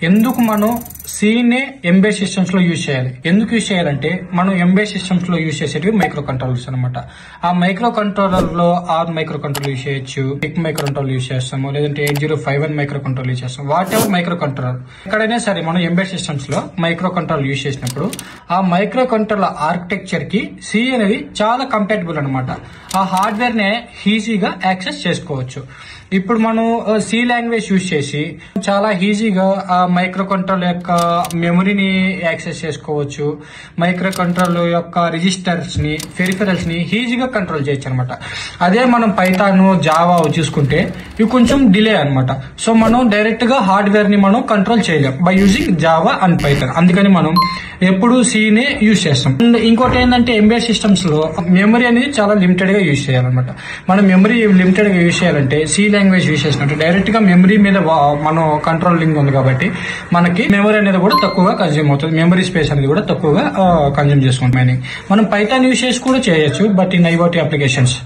ఎందుకు మనం సినే embed systems లో యూజ్ చేయాలి? ఎందుకు యూజ్ చేయాలంటే మనం ఎంబెడ్ సిస్టమ్స్ లో యూజ్ చేసేటివి మైక్రో కంట్రోలర్స్ అనమాట. ఆ మైక్రో కంట్రోలర్ లో ఆర్ మైక్రో కంట్రోల్ యూజ్ చేయొచ్చు, పిక్ మైక్రో కంట్రోల్ యూజ్ చేస్తాము, లేదంటే 8051 మైక్రో కంట్రోల్ యూజ్ చేస్తాం. వాట్ ఎవర్ మైక్రో కంట్రోలర్ ఎక్కడైనా సరే మనం ఎంబెడ్ సిస్టమ్స్ లో మైక్రో కంట్రోల్ యూజ్ చేసినప్పుడు ఆ మైక్రో కంట్రోలర్ ఆర్కిటెక్చర్ కి సి అనేది చాలా కంపాటబుల్ అనమాట. ఆ హార్డ్వేర్ నే ఈజీగా యాక్సెస్ చేసుకోవచ్చు. ఇప్పుడు మనం సి లాంగ్వేజ్ యూజ్ చేసి చాలా ఈజీగా ఆ మైక్రో కంట్రోల్ యొక్క మెమరీని యాక్సెస్ చేసుకోవచ్చు. మైక్రో కంట్రోల్ యొక్క రిజిస్టర్స్ ని, పెరిఫెరల్స్ ని ఈజీగా కంట్రోల్ చేయొచ్చు అనమాట. అదే మనం పైథాన్, జావా చూసుకుంటే ఇవి కొంచెం డిలే అనమాట. సో మనం డైరెక్ట్ గా హార్డ్వేర్ ని మనం కంట్రోల్ చేయలేం by using Java and Python. అందుకని మనం ఎప్పుడు సినే యూజ్ చేస్తాం. అండ్ ఇంకోటి ఏంటంటే ఎంబెడ్ సిస్టమ్స్ లో మెమరీ అనేది చాలా లిమిటెడ్ గా యూజ్ చేయాలన్నమాట. మనం మెమరీ లిమిటెడ్ గా యూజ్ చేయాలంటే సి లాంగ్వేజ్ యూజ్ చేసినట్టు డైరెక్ట్ గా మెమరీ మీద మనం కంట్రోలింగ్ ఉంది కాబట్టి మనకి మెమరీ అనేది కూడా తక్కువగా కన్జ్యూమ్ అవుతుంది. మెమరీ స్పేస్ అనేది కూడా తక్కువగా కన్జ్యూమ్ చేసుకుంటాం. మనం పైథాన్ యూజ్ చేసి కూడా చేయొచ్చు, బట్ ఇన్ ఐఓటీ అప్లికేషన్స్